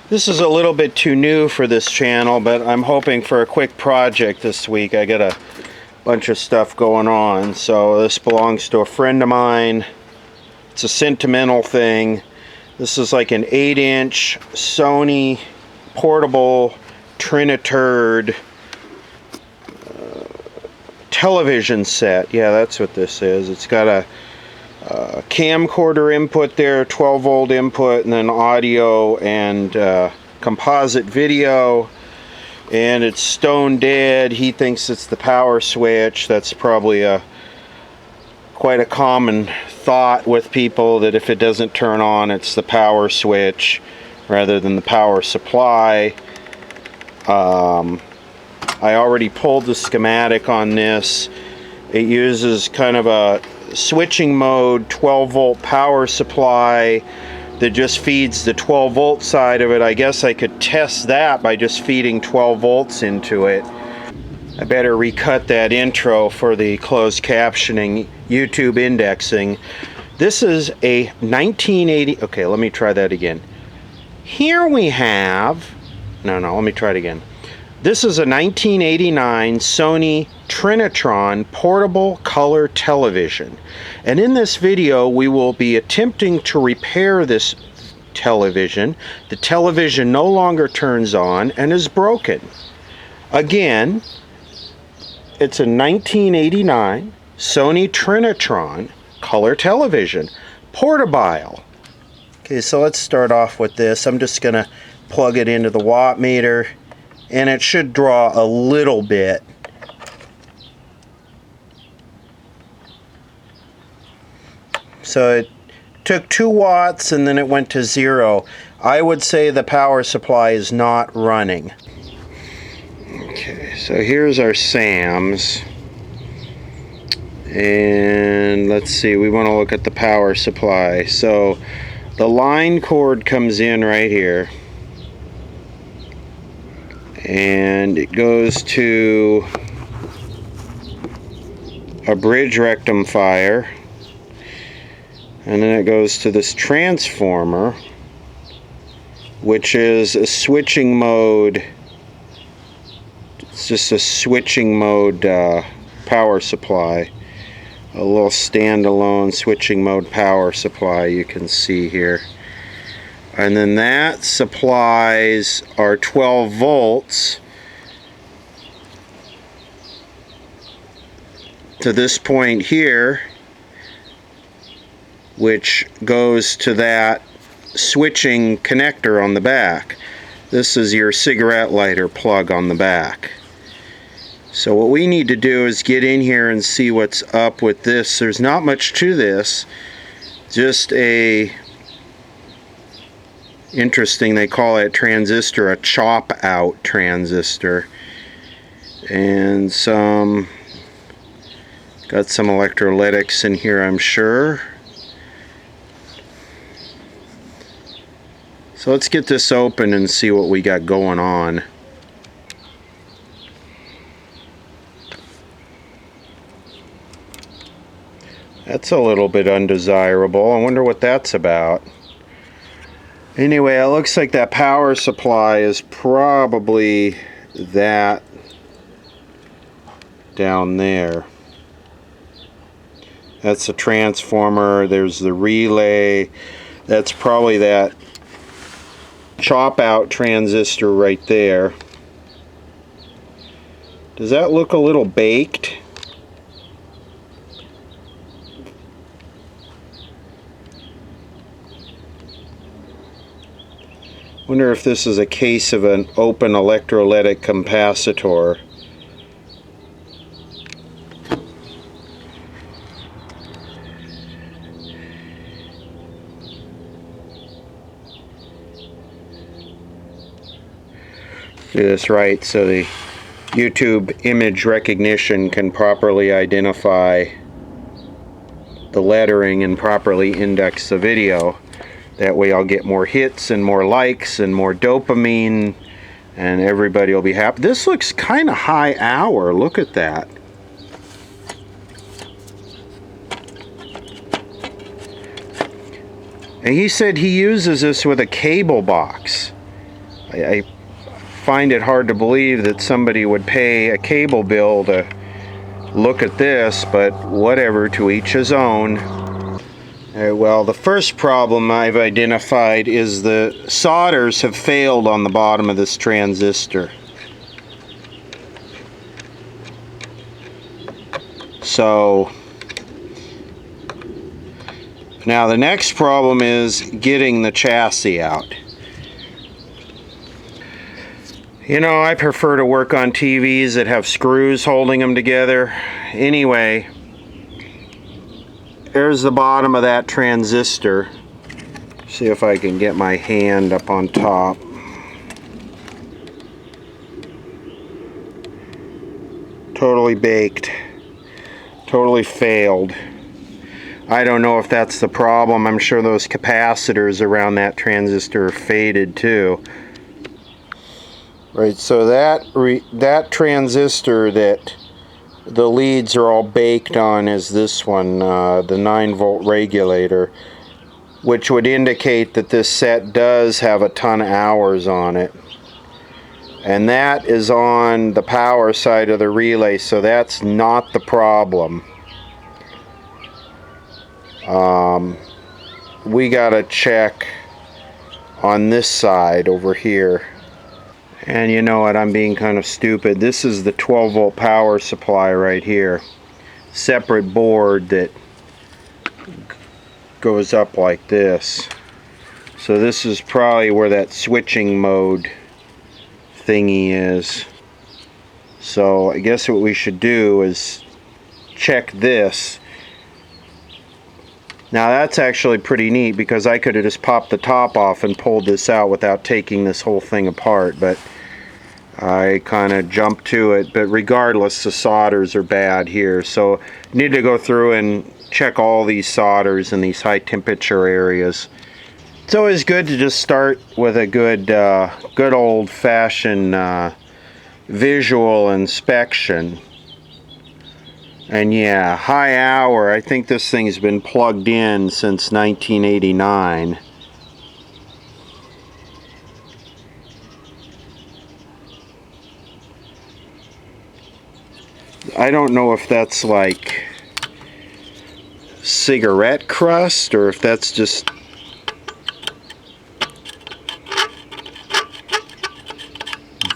This is a little bit too new for this channel, but I'm hoping for a quick project this week. I got a bunch of stuff going on. So this belongs to a friend of mine. It's a sentimental thing. This is like an 8-inch Sony Portable Trinitron television set. Yeah, that's what this is. It's got a camcorder input there, 12 volt input, and then audio and composite video, and it's stone dead. He thinks it's the power switch. That's probably quite a common thought with people, that if it doesn't turn on, it's the power switch rather than the power supply. I already pulled the schematic on this. It uses kind of a switching mode 12 volt power supply that just feeds the 12 volt side of it. I guess I could test that by just feeding 12 volts into it. I better recut that intro for the closed captioning YouTube indexing. This is a 1980, okay, let me try that again. Here we have, let me try it again. This is a 1989 Sony Trinitron Portable Color Television. And in this video, we will be attempting to repair this television. The television no longer turns on and is broken. Again, it's a 1989 Sony Trinitron Color Television, portable. Okay, so let's start off with this. I'm just gonna plug it into the watt meter, and it should draw a little bit. So it took 2 watts and then it went to 0. I would say the power supply is not running. Okay, so here's our SAMs. And let's see, we want to look at the power supply. So the line cord comes in right here, and it goes to a bridge rectifier, and then it goes to this transformer, which is a switching mode. It's just a switching mode power supply, a little standalone switching mode power supply you can see here. And then that supplies our 12 volts to this point here, which goes to that switching connector on the back. This is your cigarette lighter plug on the back. So what we need to do is get in here and see what's up with this. There's not much to this, just a interesting, they call it transistor, a chop out transistor, and got some electrolytics in here, I'm sure. So let's get this open and see what we got going on. That's a little bit undesirable. I wonder what that's about. Anyway, it looks like that power supply is probably that down there. That's a transformer. There's the relay. That's probably that chop out transistor right there. Does that look a little baked? Wonder if this is a case of an open electrolytic capacitor. Do this right so the YouTube image recognition can properly identify the lettering and properly index the video. That way I'll get more hits and more likes and more dopamine, and everybody will be happy. This looks kind of high hour. Look at that. And he said he uses this with a cable box. I find it hard to believe that somebody would pay a cable bill to look at this, but whatever, to each his own. Well, the first problem I've identified is the solders have failed on the bottom of this transistor. So now the next problem is getting the chassis out. You know, I prefer to work on TVs that have screws holding them together. Anyway, there's the bottom of that transistor. See if I can get my hand up on top. Totally baked. Totally failed. I don't know if that's the problem. I'm sure those capacitors around that transistor are faded too. Right, so that transistor that the leads are all baked on is this one, the 9-volt regulator, which would indicate that this set does have a ton of hours on it. And that is on the power side of the relay, so that's not the problem. We gotta check on this side over here. And you know what, I'm being kind of stupid. This is the 12-volt power supply right here. Separate board that goes up like this. So this is probably where that switching mode thingy is. So I guess what we should do is check this. Now that's actually pretty neat, because I could have just popped the top off and pulled this out without taking this whole thing apart, but I kind of jumped to it. But regardless, the solders are bad here, so need to go through and check all these solders in these high temperature areas. It's always good to just start with a good old-fashioned visual inspection. And yeah, high hour, I think this thing's been plugged in since 1989. I don't know if that's like cigarette crust or if that's just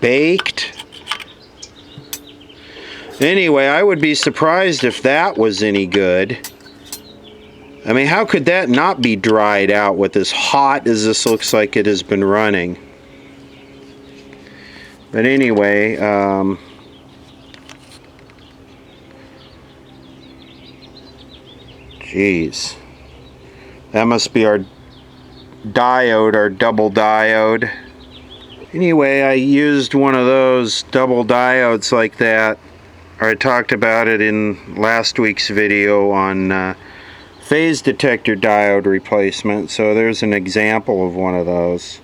baked. Anyway, I would be surprised if that was any good. I mean, how could that not be dried out with as hot as this looks like it has been running? But anyway, geez. That must be our diode, our double diode. Anyway, I used one of those double diodes like that. I talked about it in last week's video on phase detector diode replacement, so there's an example of one of those.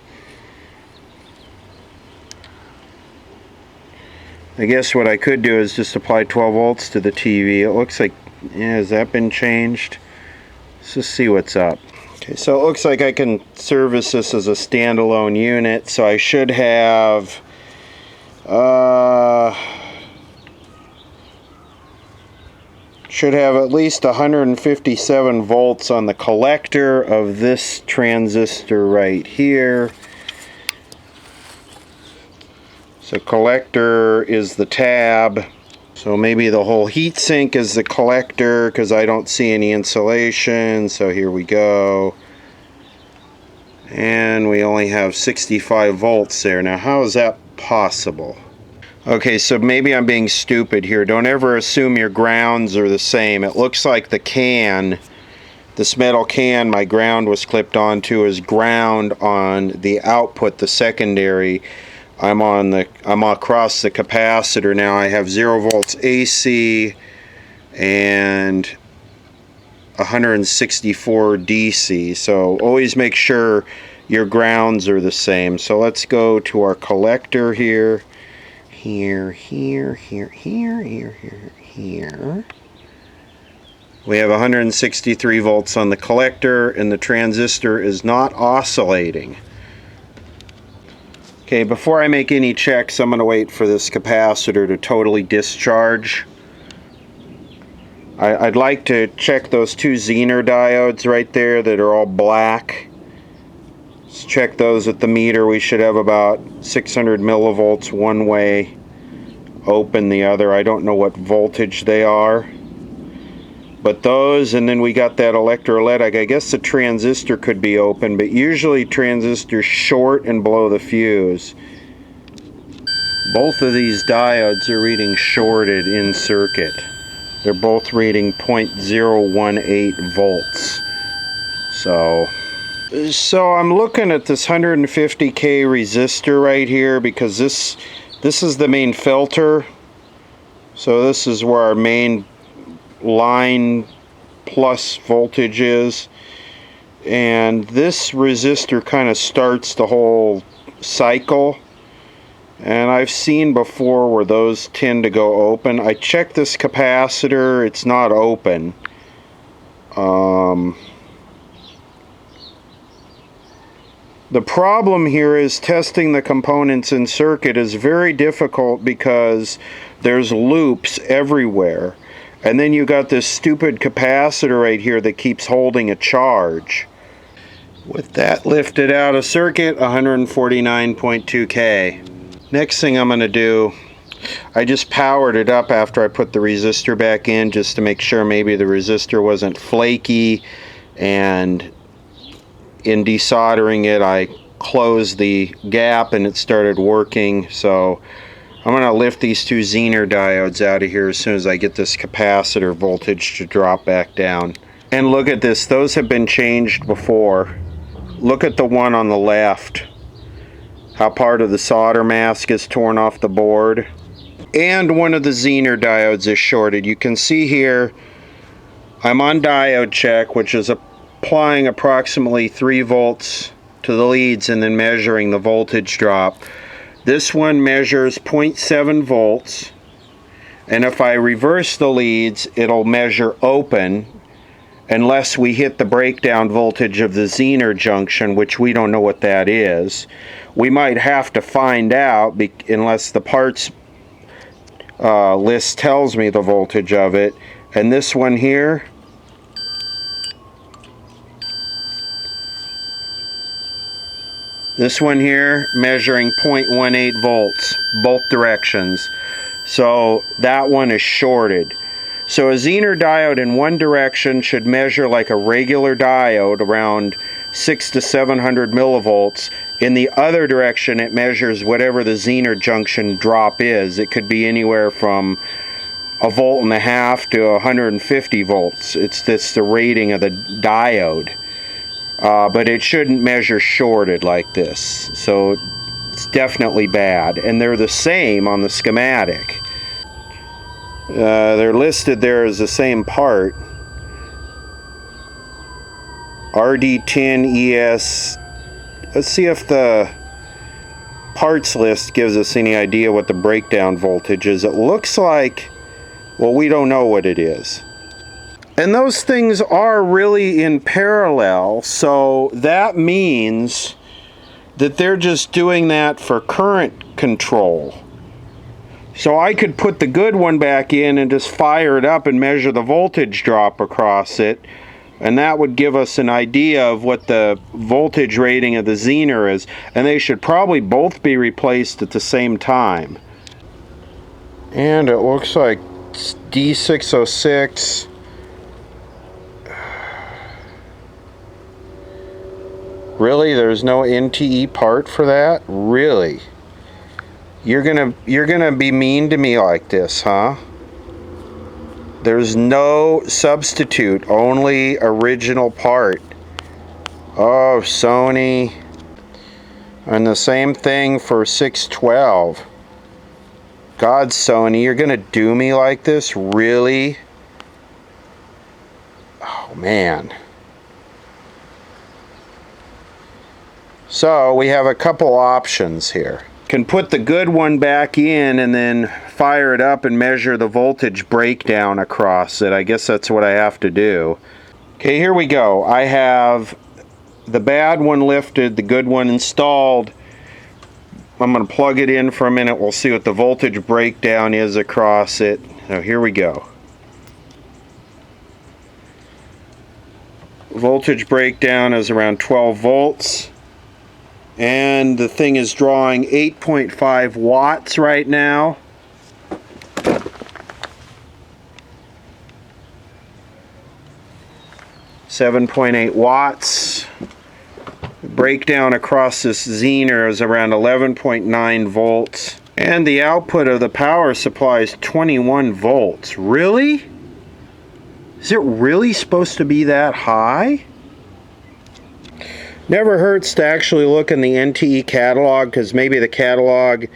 I guess what I could do is just apply 12 volts to the TV. It looks like, yeah, has that been changed? Let's just see what's up. Okay, so it looks like I can service this as a standalone unit, so I should have at least 157 volts on the collector of this transistor right here. So collector is the tab. So maybe the whole heatsink is the collector, because I don't see any insulation. So here we go. And we only have 65 volts there. Now how is that possible? Okay, so maybe I'm being stupid here. Don't ever assume your grounds are the same. It looks like the can, this metal can my ground was clipped onto, is ground on the output, the secondary. I'm across the capacitor now. I have 0 volts AC and 164 DC. So always make sure your grounds are the same. So let's go to our collector here. Here. We have 163 volts on the collector, and the transistor is not oscillating. Okay, before I make any checks, I'm going to wait for this capacitor to totally discharge. I'd like to check those two Zener diodes right there that are all black. Let's check those at the meter. We should have about 600 millivolts one way, open the other. I don't know what voltage they are. But those, and then we got that electrolytic. I guess the transistor could be open, but usually transistors short and blow the fuse. Both of these diodes are reading shorted in circuit. They're both reading 0.018 volts. So I'm looking at this 150K resistor right here because this is the main filter. So this is where our main line plus voltage is, and this resistor kind of starts the whole cycle, and I've seen before where those tend to go open. I checked this capacitor, it's not open. The problem here is testing the components in circuit is very difficult because there's loops everywhere. And then you got this stupid capacitor right here that keeps holding a charge. With that lifted out of circuit, 149.2K. Next thing I'm going to do, I just powered it up after I put the resistor back in just to make sure maybe the resistor wasn't flaky, and in desoldering it I closed the gap and it started working. So I'm going to lift these two Zener diodes out of here as soon as I get this capacitor voltage to drop back down. And look at this, those have been changed before. Look at the one on the left, how part of the solder mask is torn off the board. And one of the Zener diodes is shorted. You can see here, I'm on diode check, which is applying approximately 3 volts to the leads and then measuring the voltage drop. This one measures 0.7 volts, and if I reverse the leads, it'll measure open unless we hit the breakdown voltage of the Zener junction, which we don't know what that is. We might have to find out unless the parts list tells me the voltage of it. And this one here, measuring 0.18 volts, both directions. So that one is shorted. So a Zener diode in one direction should measure like a regular diode, around 600 to 700 millivolts. In the other direction, it measures whatever the Zener junction drop is. It could be anywhere from 1.5 volts to 150 volts. It's the rating of the diode. But it shouldn't measure shorted like this. So it's definitely bad. And they're the same on the schematic. They're listed there as the same part. RD10ES. Let's see if the parts list gives us any idea what the breakdown voltage is. It looks like, well, we don't know what it is. And those things are really in parallel, so that means that they're just doing that for current control. So I could put the good one back in and just fire it up and measure the voltage drop across it, and that would give us an idea of what the voltage rating of the Zener is. And they should probably both be replaced at the same time. And it looks like D606. Really? There's no NTE part for that? Really? You're gonna be mean to me like this, huh? There's no substitute, only original part. Oh, Sony. And the same thing for 612. God, Sony, you're gonna do me like this? Really? Oh, man. So we have a couple options here. Can put the good one back in and then fire it up and measure the voltage breakdown across it. I guess that's what I have to do. Okay, here we go. I have the bad one lifted, the good one installed. I'm going to plug it in for a minute. We'll see what the voltage breakdown is across it. Now here we go. Voltage breakdown is around 12 volts. And the thing is drawing 8.5 watts right now. $7.8 watts. Breakdown across this zener is around 11.9 volts. And the output of the power supply is 21 volts. Really? Is it really supposed to be that high? Never hurts to actually look in the NTE catalog, because maybe the catalog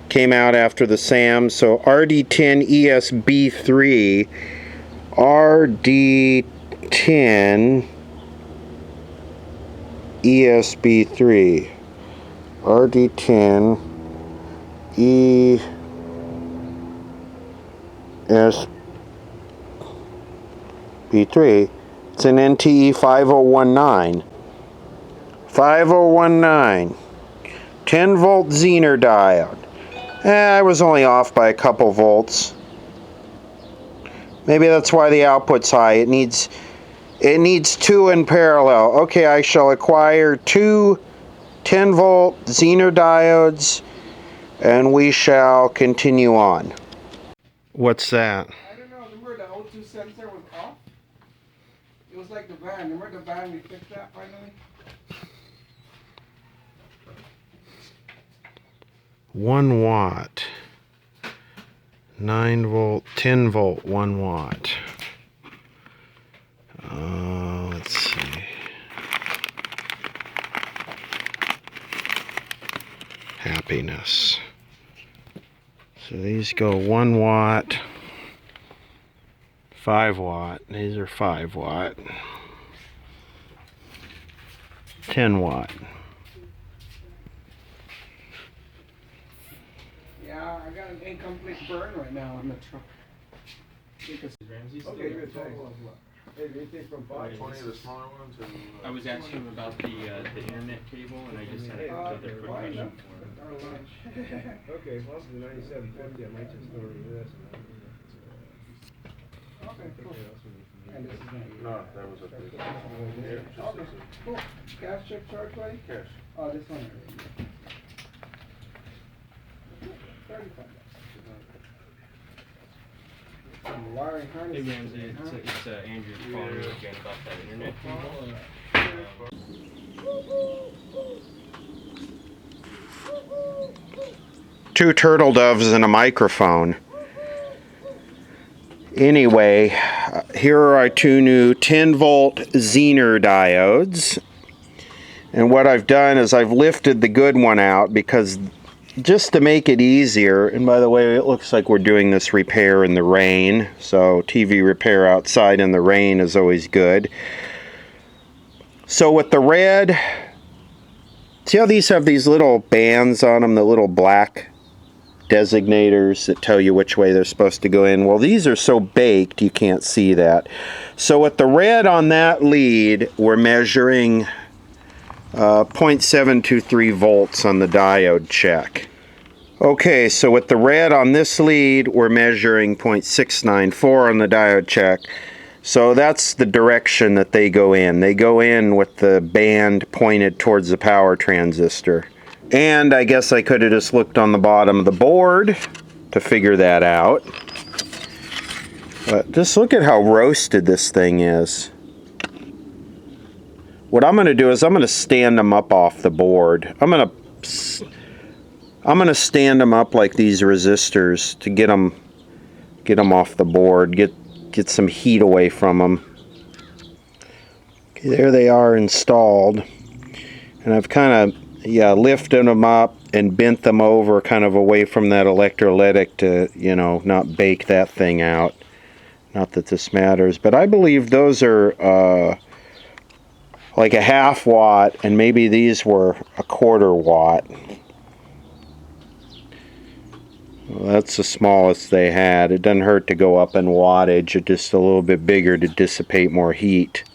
came out after the SAM. So RD10 ESB3, RD10 ESB3, RD10 ESB3. It's an NTE 5019. 5019. 10 volt Zener diode. I was only off by a couple volts. Maybe that's why the output's high. It needs two in parallel. Okay, I shall acquire two 10 volt Zener diodes and we shall continue on. What's that? I don't know. Remember the O2 sensor was off? It was like the van. Remember the van we fixed that finally? 1 watt. 9 volt, 10 volt, 1 watt. Let's see. Happiness. So these go 1 watt, 5 watt. These are 5 watt. 10 watt. Yeah, I got an incomplete burn right now on the truck. Okay, good, thanks. Hey, anything from 520 of the smaller ones? I was asking him about the internet cable, and I just had another quick question for him. Okay, well, the 9750, I might just order this. Okay, cool. And this is No, that was a big one. Okay, cool. Cash check charge, buddy? Cash. Oh, this one. 35. Some wiring harness. Hey Ramsey, it's Andrew calling you again about that internet cable. Two turtle doves and a microphone. Anyway, here are our two new 10 volt Zener diodes. And what I've done is I've lifted the good one out because just to make it easier, and by the way, it looks like we're doing this repair in the rain, so TV repair outside in the rain is always good. So with the red, see how these have these little bands on them, the little black designators that tell you which way they're supposed to go in? Well, these are so baked you can't see that. So with the red on that lead, we're measuring 0.723 volts on the diode check. Okay, so with the red on this lead, we're measuring 0.694 on the diode check. So that's the direction that they go in. They go in with the band pointed towards the power transistor. And I guess I could have just looked on the bottom of the board to figure that out. But just look at how roasted this thing is. What I'm going to do is I'm going to stand them up off the board. I'm going to stand them up like these resistors to get them off the board, get some heat away from them. Okay, there they are installed, and I've kind of lifted them up and bent them over kind of away from that electrolytic to, you know, not bake that thing out. Not that this matters, but I believe those are like a half watt, and maybe these were a quarter watt. Well, that's the smallest they had. It doesn't hurt to go up in wattage, it's just a little bit bigger to dissipate more heat.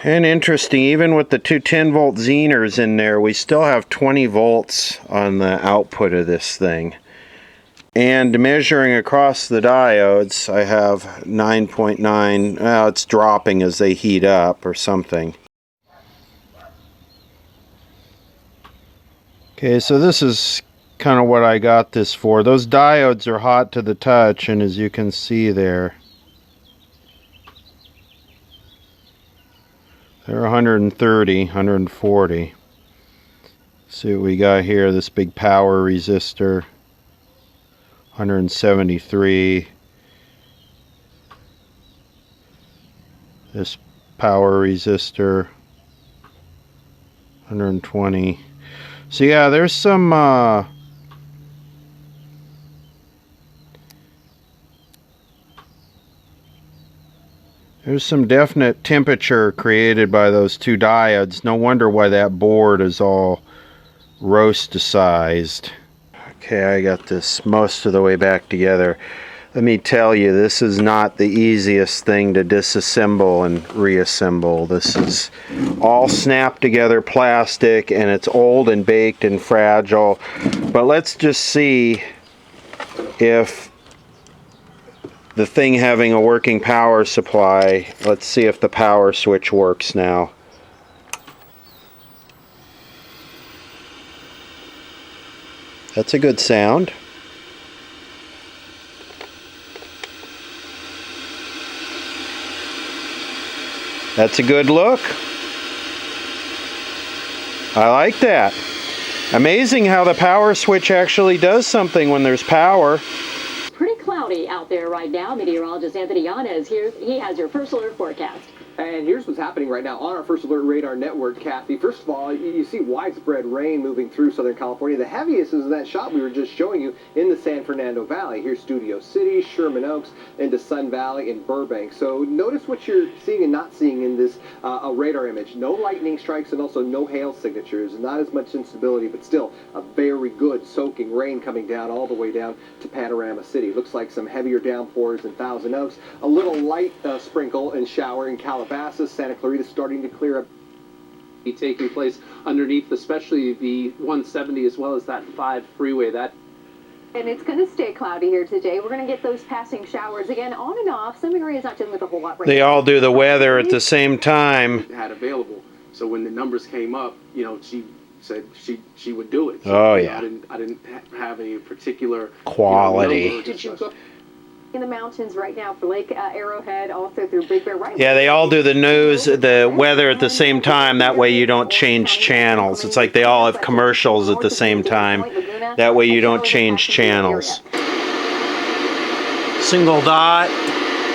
And interesting, even with the two 10-volt Zehners in there, we still have 20 volts on the output of this thing. And measuring across the diodes, I have 9.9. Well, it's dropping as they heat up or something. Okay, so this is kind of what I got this for. Those diodes are hot to the touch, and as you can see there, they're 130, 140. See what we got here, this big power resistor, 173. This power resistor, 120. So yeah, there's some definite temperature created by those two diodes. No wonder why that board is all roasticized. Okay, I got this most of the way back together. Let me tell you, this is not the easiest thing to disassemble and reassemble. This is all snapped together plastic, and it's old and baked and fragile. But let's just see if the thing having a working power supply, let's see if the power switch works now. That's a good sound. That's a good look. I like that. Amazing how the power switch actually does something when there's power. Pretty cloudy out there right now. Meteorologist Anthony Yanez here. He has your first alert forecast. And here's what's happening right now on our First Alert Radar Network, Kathy. First of all, you see widespread rain moving through Southern California. The heaviest is that shot we were just showing you in the San Fernando Valley. Here's Studio City, Sherman Oaks, into Sun Valley and Burbank. So notice what you're seeing and not seeing in this radar image. No lightning strikes and also no hail signatures. Not as much instability, but still a very good soaking rain coming down all the way down to Panorama City. Looks like some heavier downpours in Thousand Oaks. A little light sprinkle and shower in Calabasas. Santa Clarita starting to clear up. Be taking place underneath, especially the 170 as well as that 5 freeway. And it's going to stay cloudy here today. We're going to get those passing showers again on and off. Some areas not dealing with a whole lot right They now. all do the weather at the same time. Had available. So when the numbers came up, you know, she said she would do it. So, Oh, you know, yeah. I didn't have any particular Quality. You know, Did you go in the mountains right now for Lake Arrowhead, also through Big Bear, right? Yeah, they all do the news, the weather at the same time. That way you don't change channels. It's like they all have commercials at the same time. That way you don't change channels. Single dot,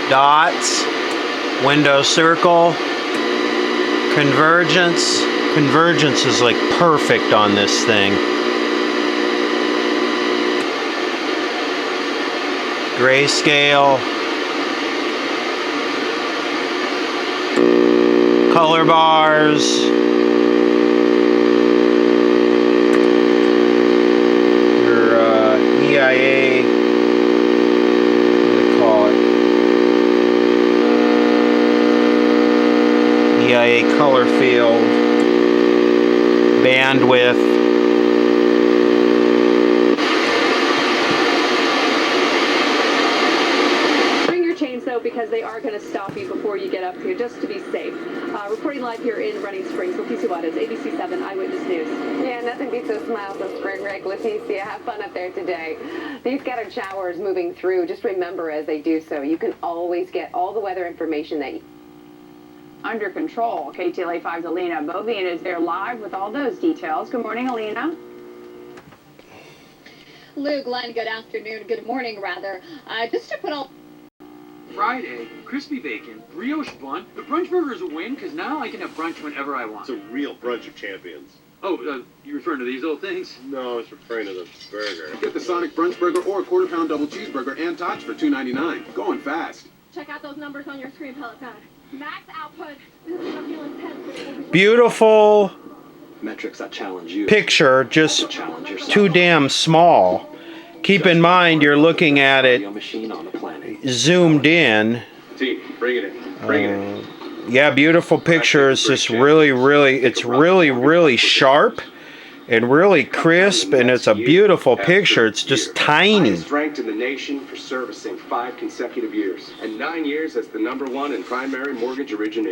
dots, window circle, convergence. Convergence is like perfect on this thing. Grayscale, color bars, your EIA, what do they call it? EIA color field, bandwidth. Because they are going to stop you before you get up here, just to be safe. Reporting live here in Running Springs, Leticia Juarez, ABC 7 Eyewitness News. Yeah, nothing beats those smiles of spring break, Leticia. Have fun up there today. These scattered showers moving through, just remember as they do so, you can always get all the weather information that you under control. KTLA 5's Alina Bovian is there live with all those details. Good morning, Alina. Lou, Glenn, good afternoon. Good morning, rather. Just to put all fried egg, crispy bacon, brioche bun. The brunch burger is a win because now I can have brunch whenever I want. It's a real brunch of champions. Oh, you referring to these little things? No, I was referring to the burger. Get the Sonic Brunch Burger or a quarter-pound double cheeseburger and tots for $2.99. Going fast. check out those numbers on your screen, pellet pad. Max output. Beautiful Metrics that challenge you. picture, just too damn small. Keep in mind you're looking at it zoomed in. T, bring it in. Bring it in. Yeah, beautiful picture. It's just really, really sharp and really crisp, and it's a beautiful picture. It's just tiny. Highest ranked in the nation for servicing 5 consecutive years, and 9 years as the #1 in primary mortgage origination.